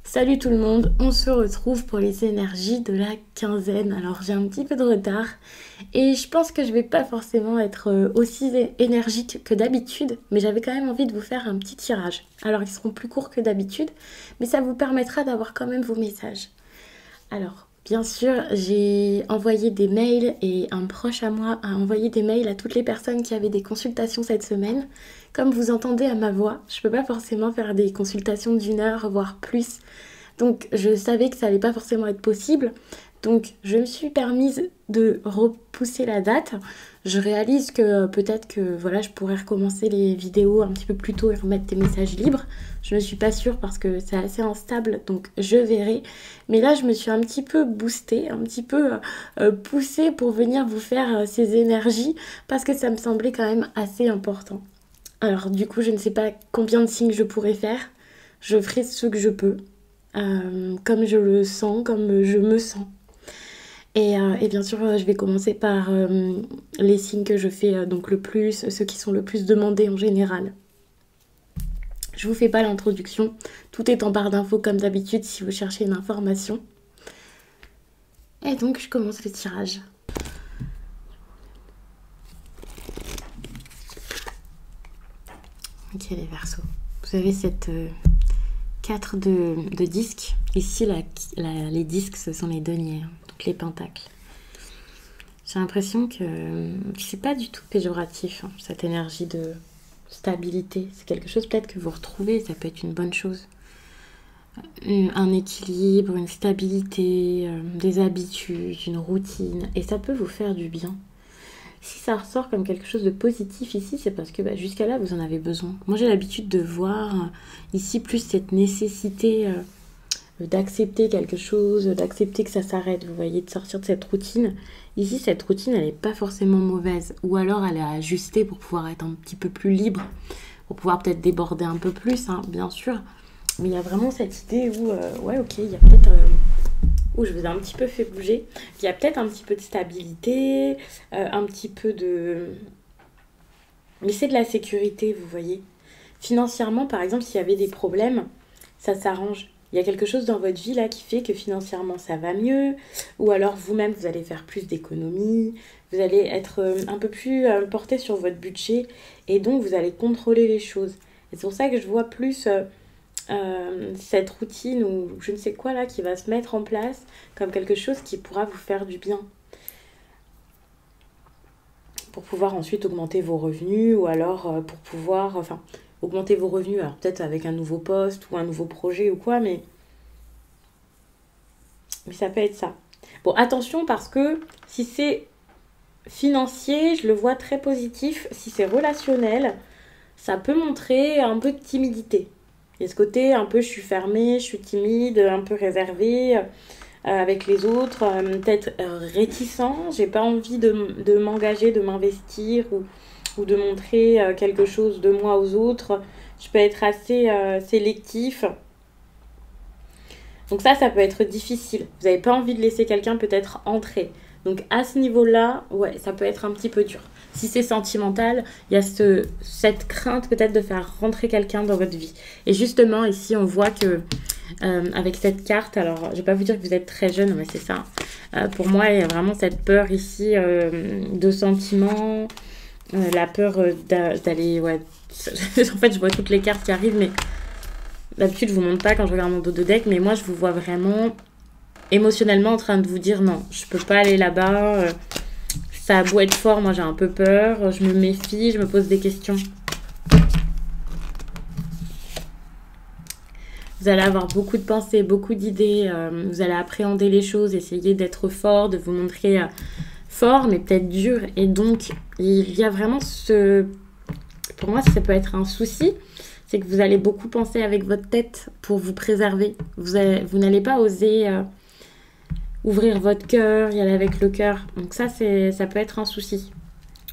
Salut tout le monde, on se retrouve pour les énergies de la quinzaine. Alors j'ai un petit peu de retard et je pense que je vais pas forcément être aussi énergique que d'habitude, mais j'avais quand même envie de vous faire un petit tirage. Alors ils seront plus courts que d'habitude, mais ça vous permettra d'avoir quand même vos messages. Alors, bien sûr, j'ai envoyé des mails et un proche à moi a envoyé des mails à toutes les personnes qui avaient des consultations cette semaine. Comme vous entendez à ma voix, je peux pas forcément faire des consultations d'1 heure, voire plus. Donc, je savais que ça allait pas forcément être possible. Donc, je me suis permise de repousser la date. Je réalise que peut-être que voilà, je pourrais recommencer les vidéos un petit peu plus tôt et remettre des messages libres. Je ne suis pas sûre parce que c'est assez instable, donc je verrai. Mais là, je me suis un petit peu boostée, un petit peu poussée pour venir vous faire ces énergies parce que ça me semblait quand même assez important. Alors du coup, je ne sais pas combien de signes je pourrais faire. Je ferai ce que je peux, comme je le sens, comme je me sens. Et bien sûr, je vais commencer par les signes que je fais donc le plus, ceux qui sont le plus demandés en général. Je vous fais pas l'introduction, tout est en barre d'infos comme d'habitude si vous cherchez une information. Et donc je commence le tirage. Ok les Verseaux, vous avez cette 4 de disques. Ici les disques ce sont les deniers, donc les pentacles. J'ai l'impression que c'est pas du tout péjoratif, cette énergie de stabilité. C'est quelque chose peut-être que vous retrouvez, ça peut être une bonne chose. Un équilibre, une stabilité, des habitudes, une routine. Et ça peut vous faire du bien. Si ça ressort comme quelque chose de positif ici, c'est parce que jusqu'à là, vous en avez besoin. Moi, j'ai l'habitude de voir ici plus cette nécessité d'accepter quelque chose, d'accepter que ça s'arrête, vous voyez, de sortir de cette routine. Ici, cette routine, elle n'est pas forcément mauvaise. Ou alors, elle est ajustée pour pouvoir être un petit peu plus libre, pour pouvoir peut-être déborder un peu plus, bien sûr. Mais il y a vraiment cette idée où, ouais, ok, il y a peut-être... où je vous ai un petit peu fait bouger. Il y a peut-être un petit peu de stabilité, un petit peu de... Mais c'est de la sécurité, vous voyez. Financièrement, par exemple, s'il y avait des problèmes, ça s'arrange. Il y a quelque chose dans votre vie là qui fait que financièrement ça va mieux, ou alors vous-même vous allez faire plus d'économies, vous allez être un peu plus porté sur votre budget et donc vous allez contrôler les choses. Et c'est pour ça que je vois plus cette routine ou je ne sais quoi là qui va se mettre en place comme quelque chose qui pourra vous faire du bien. Pour pouvoir ensuite augmenter vos revenus ou alors pour pouvoir... augmenter vos revenus, alors peut-être avec un nouveau poste ou un nouveau projet ou quoi, mais ça peut être ça. Bon, attention parce que si c'est financier, je le vois très positif. Si c'est relationnel, ça peut montrer un peu de timidité. Il y a ce côté un peu je suis fermée, je suis timide, un peu réservée avec les autres, peut-être réticent, j'ai pas envie de m'engager, de m'investir ou de montrer quelque chose de moi aux autres. Je peux être assez sélectif. Donc ça peut être difficile. Vous n'avez pas envie de laisser quelqu'un peut-être entrer. Donc à ce niveau-là, ouais, ça peut être un petit peu dur. Si c'est sentimental, il y a cette crainte peut-être de faire rentrer quelqu'un dans votre vie. Et justement, ici, on voit que avec cette carte, alors je ne vais pas vous dire que vous êtes très jeune, mais c'est ça. Pour moi, il y a vraiment cette peur ici de sentiment, la peur d'aller... Ouais. En fait, je vois toutes les cartes qui arrivent, mais d'habitude, je ne vous montre pas quand je regarde mon dos de deck, mais moi, je vous vois vraiment émotionnellement en train de vous dire non, je ne peux pas aller là-bas. Ça a beau être fort, moi j'ai un peu peur, je me méfie, je me pose des questions. Vous allez avoir beaucoup de pensées, beaucoup d'idées, vous allez appréhender les choses, essayer d'être fort, de vous montrer fort, mais peut-être dur. Et donc, il y a vraiment pour moi, ça peut être un souci, c'est que vous allez beaucoup penser avec votre tête pour vous préserver. Vous n'allez pas oser... ouvrir votre cœur, y aller avec le cœur. Donc ça peut être un souci.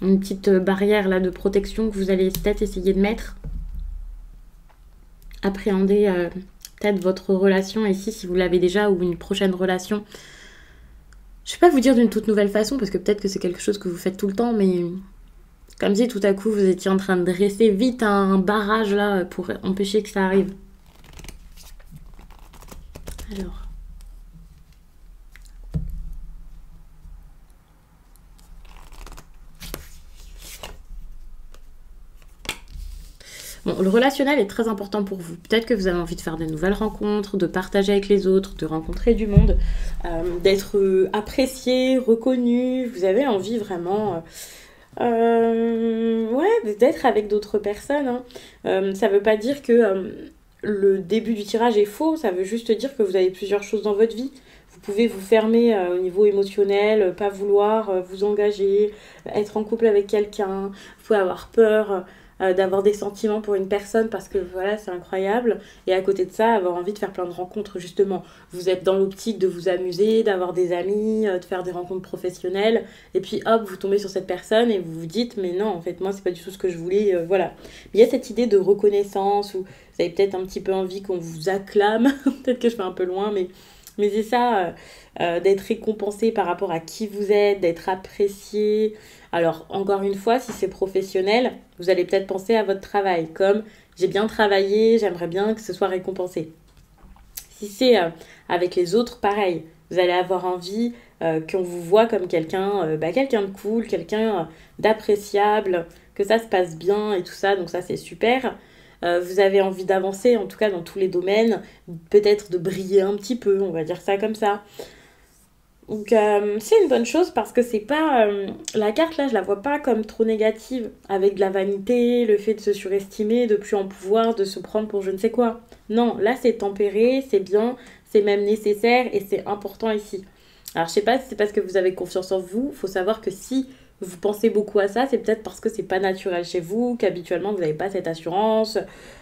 Une petite barrière là de protection que vous allez peut-être essayer de mettre. Appréhender peut-être votre relation ici, si vous l'avez déjà, ou une prochaine relation. Je ne vais pas vous dire d'une toute nouvelle façon, parce que peut-être que c'est quelque chose que vous faites tout le temps, mais Comme si tout à coup vous étiez en train de dresser vite un barrage là pour empêcher que ça arrive. Alors. Bon, le relationnel est très important pour vous. Peut-être que vous avez envie de faire de nouvelles rencontres, de partager avec les autres, de rencontrer du monde, d'être apprécié, reconnu. Vous avez envie vraiment ouais, d'être avec d'autres personnes. Hein. Ça veut pas dire que le début du tirage est faux, ça veut juste dire que vous avez plusieurs choses dans votre vie. Vous pouvez vous fermer au niveau émotionnel, pas vouloir vous engager, être en couple avec quelqu'un. Vous pouvez avoir peur d'avoir des sentiments pour une personne parce que voilà, c'est incroyable. Et à côté de ça, avoir envie de faire plein de rencontres, justement. Vous êtes dans l'optique de vous amuser, d'avoir des amis, de faire des rencontres professionnelles. Et puis hop, vous tombez sur cette personne et vous vous dites, mais non, en fait, moi, c'est pas du tout ce que je voulais. Voilà. Mais il y a cette idée de reconnaissance où vous avez peut-être un petit peu envie qu'on vous acclame. Peut-être que je vais un peu loin, mais c'est ça, d'être récompensé par rapport à qui vous êtes, d'être apprécié. Alors, encore une fois, si c'est professionnel, vous allez peut-être penser à votre travail, comme j'ai bien travaillé, j'aimerais bien que ce soit récompensé. Si c'est avec les autres, pareil. Vous allez avoir envie qu'on vous voit comme quelqu'un de cool, quelqu'un d'appréciable, que ça se passe bien et tout ça, donc ça c'est super. Vous avez envie d'avancer, en tout cas dans tous les domaines, peut-être de briller un petit peu, on va dire ça comme ça. Donc c'est une bonne chose parce que c'est pas... la carte là, je la vois pas comme trop négative, avec de la vanité, le fait de se surestimer, de plus en pouvoir, de se prendre pour je ne sais quoi. Non, là c'est tempéré, c'est bien, c'est même nécessaire et c'est important ici. Alors je sais pas si c'est parce que vous avez confiance en vous, faut savoir que si vous pensez beaucoup à ça, c'est peut-être parce que c'est pas naturel chez vous, qu'habituellement vous n'avez pas cette assurance,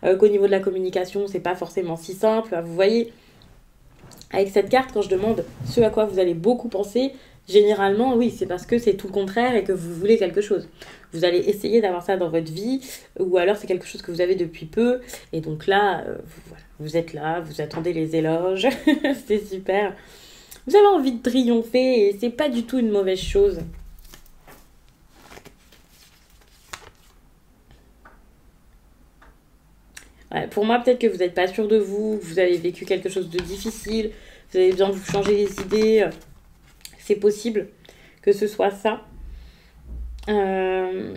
qu'au niveau de la communication c'est pas forcément si simple. Vous voyez, avec cette carte, quand je demande ce à quoi vous allez beaucoup penser, généralement, oui, c'est parce que c'est tout le contraire et que vous voulez quelque chose. Vous allez essayer d'avoir ça dans votre vie, ou alors c'est quelque chose que vous avez depuis peu, et donc là, voilà, vous êtes là, vous attendez les éloges, c'est super. Vous avez envie de triompher, et c'est pas du tout une mauvaise chose. Ouais, pour moi, peut-être que vous n'êtes pas sûr de vous, vous avez vécu quelque chose de difficile, vous avez besoin de vous changer les idées, c'est possible que ce soit ça. Il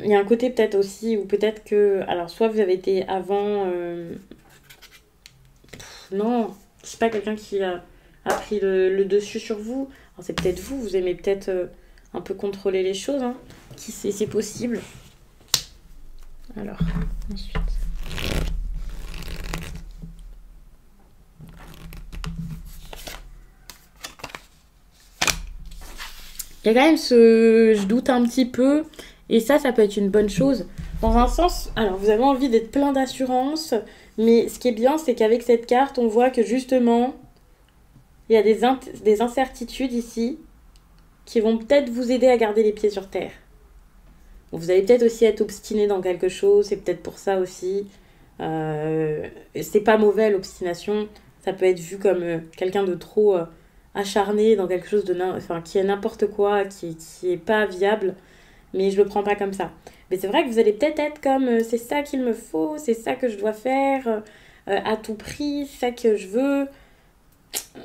y a un côté peut-être aussi, ou peut-être que... Alors, soit vous avez été avant... non, c'est pas quelqu'un qui a pris le dessus sur vous. Alors, c'est peut-être vous, vous aimez peut-être un peu contrôler les choses, hein. Qui sait, c'est possible. Alors, ensuite... Il y a quand même je doute un petit peu, et ça peut être une bonne chose. Dans un sens, alors vous avez envie d'être plein d'assurance, mais ce qui est bien, c'est qu'avec cette carte, on voit que justement, il y a des incertitudes ici qui vont peut-être vous aider à garder les pieds sur terre. Bon, vous allez peut-être aussi être obstiné dans quelque chose, c'est peut-être pour ça aussi. C'est pas mauvais l'obstination, ça peut être vu comme quelqu'un de trop acharné dans quelque chose enfin, qui est n'importe quoi, qui est pas viable, mais je le prends pas comme ça. Mais c'est vrai que vous allez peut-être être comme c'est ça qu'il me faut, c'est ça que je dois faire à tout prix, c'est ça que je veux.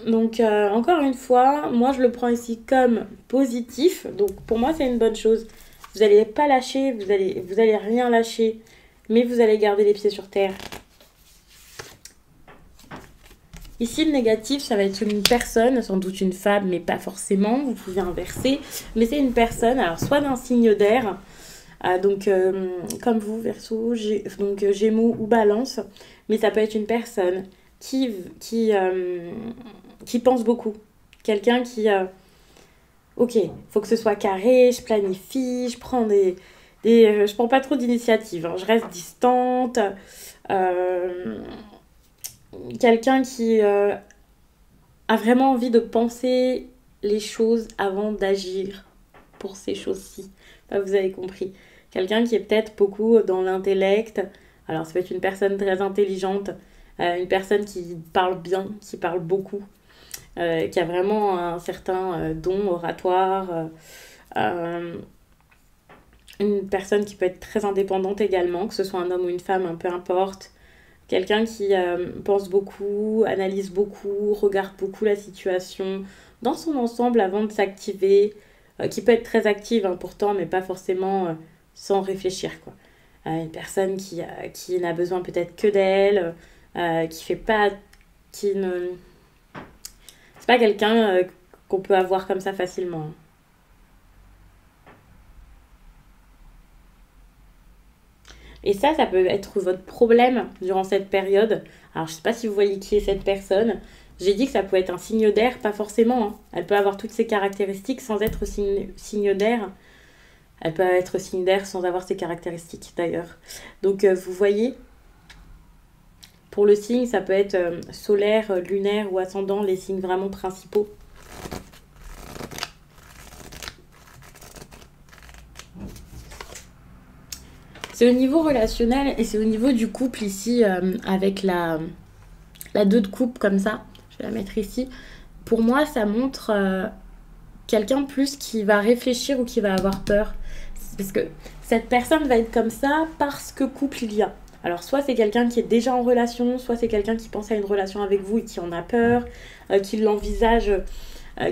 Donc encore une fois, moi je le prends ici comme positif, donc pour moi c'est une bonne chose. Vous n'allez pas lâcher, vous allez rien lâcher, mais vous allez garder les pieds sur terre. Ici, le négatif, ça va être une personne, sans doute une femme, mais pas forcément, vous pouvez inverser. Mais c'est une personne, alors soit d'un signe d'air, donc comme vous, Verseau, donc Gémeaux ou Balance, mais ça peut être une personne qui pense beaucoup. Quelqu'un qui, ok, faut que ce soit carré, je planifie, je prends je prends pas trop d'initiative, hein, je reste distante. Euh, Quelqu'un qui a vraiment envie de penser les choses avant d'agir pour ces choses-ci. Enfin, vous avez compris. Quelqu'un qui est peut-être beaucoup dans l'intellect. Alors, ça peut être une personne très intelligente, une personne qui parle bien, qui parle beaucoup, qui a vraiment un certain don oratoire. Euh, Une personne qui peut être très indépendante également, que ce soit un homme ou une femme, peu importe. Quelqu'un qui pense beaucoup, analyse beaucoup, regarde beaucoup la situation dans son ensemble avant de s'activer, qui peut être très active pourtant, mais pas forcément sans réfléchir, quoi. Une personne qui n'a besoin peut-être que d'elle, qui fait pas, qui ne, c'est pas quelqu'un qu'on peut avoir comme ça facilement. Et ça peut être votre problème durant cette période. Alors, je sais pas si vous voyez qui est cette personne. J'ai dit que ça peut être un signe d'air, pas forcément, hein. Elle peut avoir toutes ces caractéristiques sans être signe d'air. Elle peut être signe d'air sans avoir ces caractéristiques, d'ailleurs. Donc, vous voyez, pour le signe, ça peut être solaire, lunaire ou ascendant, les signes vraiment principaux. C'est au niveau relationnel et c'est au niveau du couple ici, avec la 2 de coupe comme ça. Je vais la mettre ici. Pour moi, ça montre quelqu'un plus qui va réfléchir ou qui va avoir peur. Parce que cette personne va être comme ça parce que couple il y a. Alors soit c'est quelqu'un qui est déjà en relation, soit c'est quelqu'un qui pense à une relation avec vous et qui en a peur, qui l'envisage,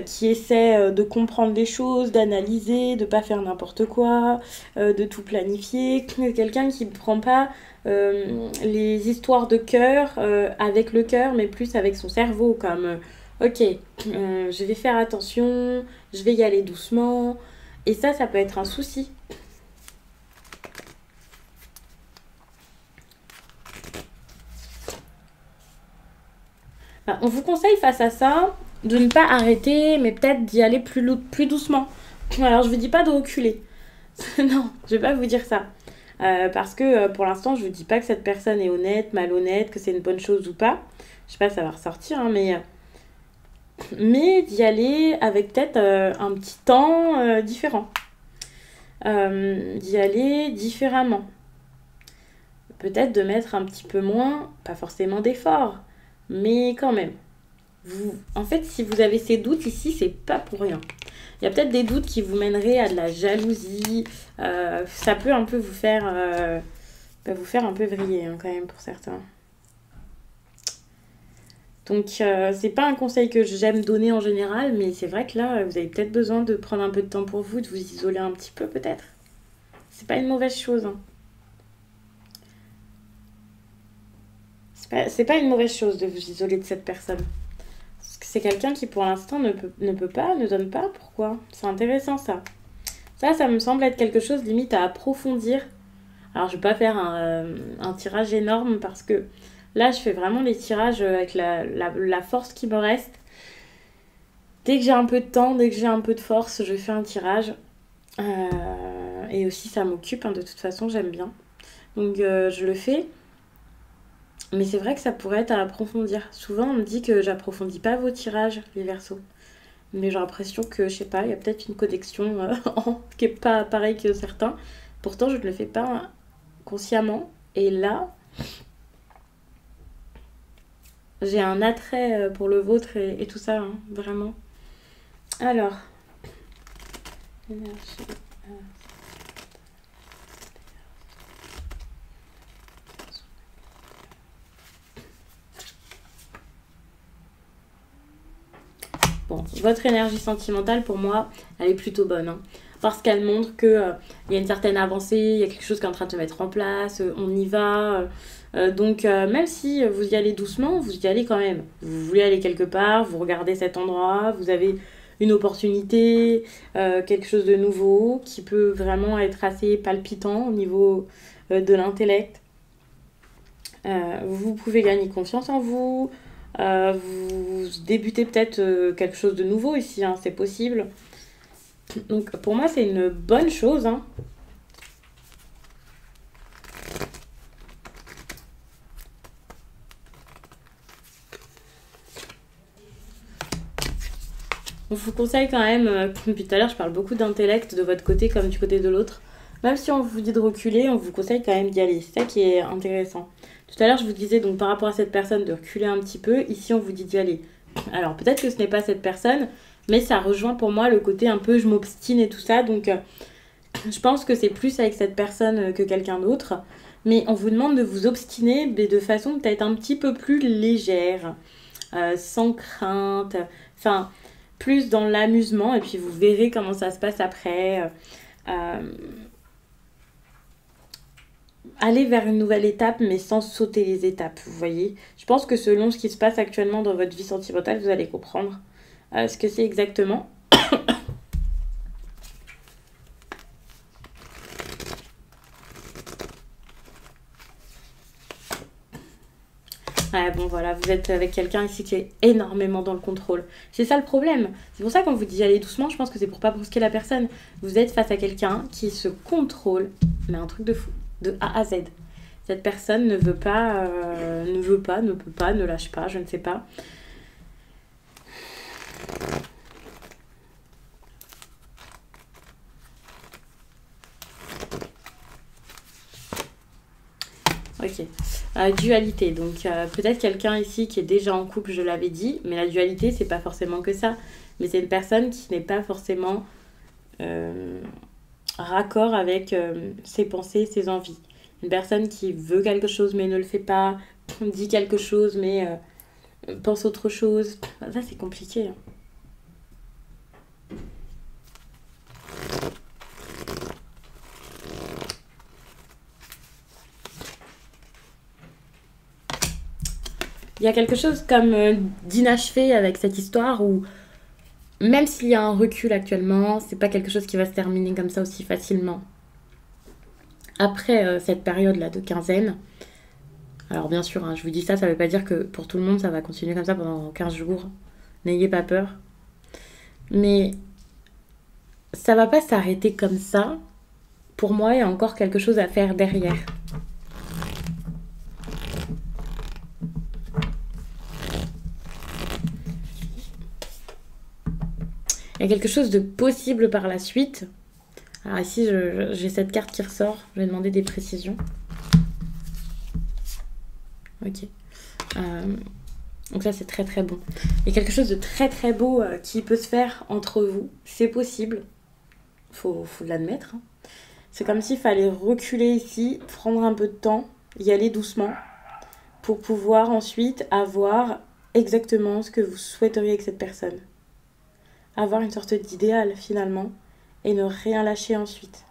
qui essaie de comprendre les choses, d'analyser, de pas faire n'importe quoi, de tout planifier. Quelqu'un qui ne prend pas les histoires de cœur avec le cœur, mais plus avec son cerveau, comme ok, je vais faire attention, je vais y aller doucement. Et ça peut être un souci. Enfin, on vous conseille face à ça de ne pas arrêter, mais peut-être d'y aller plus doucement. Alors, je vous dis pas de reculer. Non, je vais pas vous dire ça. Parce que pour l'instant, je vous dis pas que cette personne est honnête, malhonnête, que c'est une bonne chose ou pas. Je sais pas, ça va ressortir, hein, mais d'y aller avec peut-être un petit temps différent. D'y aller différemment. Peut-être de mettre un petit peu moins, pas forcément d'efforts, mais quand même. En fait, si vous avez ces doutes ici, c'est pas pour rien. Il y a peut-être des doutes qui vous mèneraient à de la jalousie. Ça peut un peu vous faire un peu vriller quand même pour certains. Donc, c'est pas un conseil que j'aime donner en général, mais c'est vrai que là, vous avez peut-être besoin de prendre un peu de temps pour vous, de vous isoler un petit peu peut-être. C'est pas une mauvaise chose, hein. C'est pas une mauvaise chose de vous isoler de cette personne. Parce que c'est quelqu'un qui pour l'instant ne peut pas, ne donne pas. Pourquoi? C'est intéressant ça. Ça me semble être quelque chose limite à approfondir. Alors je vais pas faire un tirage énorme parce que là je fais vraiment les tirages avec la force qui me reste. Dès que j'ai un peu de temps, dès que j'ai un peu de force, je fais un tirage. Et aussi ça m'occupe, de toute façon j'aime bien. Donc je le fais. Mais c'est vrai que ça pourrait être à approfondir. Souvent, on me dit que j'approfondis pas vos tirages, les versos. Mais j'ai l'impression que, je sais pas, il y a peut-être une connexion qui est pas pareille que certains. Pourtant, je ne le fais pas consciemment. Et là, j'ai un attrait pour le vôtre et tout ça, vraiment. Alors, énergie. Bon, votre énergie sentimentale, pour moi, elle est plutôt bonne. Parce qu'elle montre qu'il y a une certaine avancée, il y a quelque chose qui est en train de se mettre en place, on y va. Donc, même si vous y allez doucement, vous y allez quand même. Vous voulez aller quelque part, vous regardez cet endroit, vous avez une opportunité, quelque chose de nouveau qui peut vraiment être assez palpitant au niveau de l'intellect. Vous pouvez gagner confiance en vous. Vous débutez peut-être quelque chose de nouveau ici, c'est possible. Donc pour moi c'est une bonne chose. On vous conseille quand même, depuis tout à l'heure je parle beaucoup d'intellect de votre côté comme du côté de l'autre. Même si on vous dit de reculer, on vous conseille quand même d'y aller. C'est ça qui est intéressant. Tout à l'heure, je vous disais donc par rapport à cette personne de reculer un petit peu. Ici, on vous dit d'y aller. Alors, peut-être que ce n'est pas cette personne, mais ça rejoint pour moi le côté un peu je m'obstine et tout ça. Donc, Je pense que c'est plus avec cette personne que quelqu'un d'autre. Mais on vous demande de vous obstiner, mais de façon peut-être un petit peu plus légère, sans crainte. Enfin, plus dans l'amusement. Et puis vous verrez comment ça se passe après. Euh, aller vers une nouvelle étape, mais sans sauter les étapes, vous voyez. Je pense que selon ce qui se passe actuellement dans votre vie sentimentale, vous allez comprendre ce que c'est exactement. Ouais, bon voilà, vous êtes avec quelqu'un ici qui est énormément dans le contrôle. C'est ça le problème. C'est pour ça qu'on vous dit aller doucement, je pense que c'est pour pas brusquer la personne. Vous êtes face à quelqu'un qui se contrôle, mais un truc de fou, de A à Z. Cette personne ne veut pas, ne peut pas, ne lâche pas, je ne sais pas. Ok. Dualité. Donc, peut-être quelqu'un ici qui est déjà en couple, je l'avais dit, mais la dualité, c'est pas forcément que ça. Mais c'est une personne qui n'est pas forcément raccord avec ses pensées, ses envies. Une personne qui veut quelque chose mais ne le fait pas, dit quelque chose mais pense autre chose. Ça, c'est compliqué, hein. Il y a quelque chose comme d'inachevé avec cette histoire où même s'il y a un recul actuellement, c'est pas quelque chose qui va se terminer comme ça aussi facilement. Après cette période-là de quinzaine, alors bien sûr, hein, je vous dis ça, ça veut pas dire que pour tout le monde ça va continuer comme ça pendant 15 jours. N'ayez pas peur. Mais ça va pas s'arrêter comme ça. Pour moi, il y a encore quelque chose à faire derrière. Il y a quelque chose de possible par la suite. Alors ici, j'ai cette carte qui ressort. Je vais demander des précisions. Ok. Donc ça, c'est très très bon. Il y a quelque chose de très très beau qui peut se faire entre vous. C'est possible. Faut l'admettre, hein. C'est comme s'il fallait reculer ici, prendre un peu de temps, y aller doucement, pour pouvoir ensuite avoir exactement ce que vous souhaiteriez avec cette personne. Avoir une sorte d'idéal finalement, et ne rien lâcher ensuite.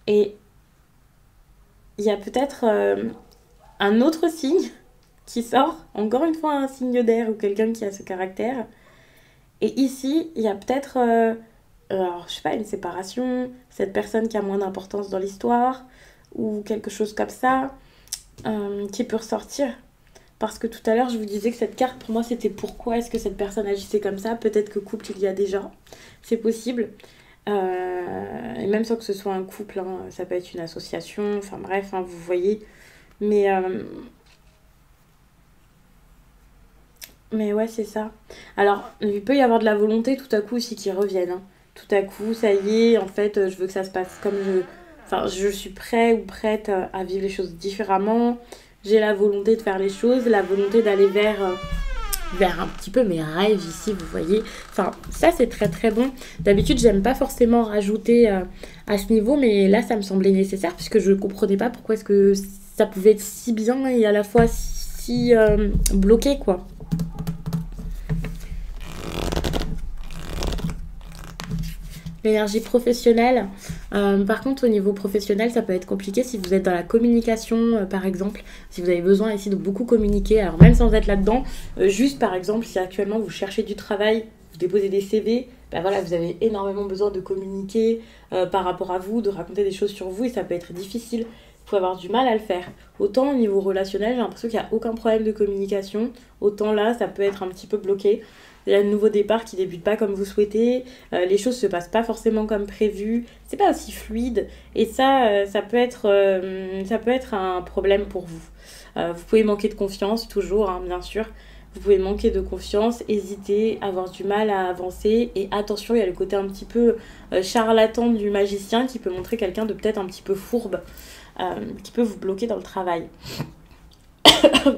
Et il y a peut-être un autre signe qui sort, encore une fois un signe d'air ou quelqu'un qui a ce caractère. Et ici, il y a peut-être, alors je sais pas, une séparation, cette personne qui a moins d'importance dans l'histoire, ou quelque chose comme ça, qui peut ressortir. Parce que tout à l'heure, je vous disais que cette carte, pour moi, c'était pourquoi est-ce que cette personne agissait comme ça. Peut-être que couple, il y a déjà. C'est possible. Et même sans que ce soit un couple, hein, ça peut être une association, enfin bref, hein, vous voyez. Mais ouais, c'est ça. Alors, il peut y avoir de la volonté tout à coup aussi qui revienne, hein. Tout à coup, ça y est, en fait, je veux que ça se passe comme je... Enfin, je suis prêt ou prête à vivre les choses différemment. J'ai la volonté de faire les choses, la volonté d'aller vers un petit peu mes rêves ici, vous voyez. Enfin, ça, c'est très très bon. D'habitude, j'aime pas forcément rajouter à ce niveau, mais là, ça me semblait nécessaire puisque je comprenais pas pourquoi est-ce que ça pouvait être si bien et à la fois si bloqué, quoi. L'énergie professionnelle. Par contre, au niveau professionnel, ça peut être compliqué si vous êtes dans la communication, par exemple. Si vous avez besoin ici de beaucoup communiquer, alors même sans être là-dedans, juste par exemple, si actuellement vous cherchez du travail, vous déposez des CV, ben voilà, vous avez énormément besoin de communiquer par rapport à vous, de raconter des choses sur vous, et ça peut être difficile. Il faut avoir du mal à le faire. Autant au niveau relationnel, j'ai l'impression qu'il n'y a aucun problème de communication. Autant là, ça peut être un petit peu bloqué. Il y a un nouveau départ qui débute pas comme vous souhaitez, les choses se passent pas forcément comme prévu, c'est pas aussi fluide, et ça peut être un problème pour vous. Vous pouvez manquer de confiance, toujours, hein, bien sûr. Vous pouvez manquer de confiance, hésiter, avoir du mal à avancer, et attention, il y a le côté un petit peu charlatan du magicien qui peut montrer quelqu'un de peut-être un petit peu fourbe, qui peut vous bloquer dans le travail.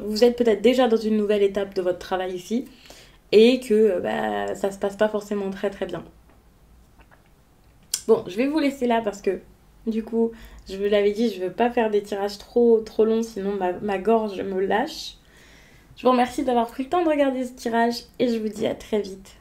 Vous êtes peut-être déjà dans une nouvelle étape de votre travail ici, et que ça se passe pas forcément très très bien. Bon, je vais vous laisser là parce que du coup, je vous l'avais dit, je veux pas faire des tirages trop longs, sinon ma gorge me lâche. Je vous remercie d'avoir pris le temps de regarder ce tirage et je vous dis à très vite.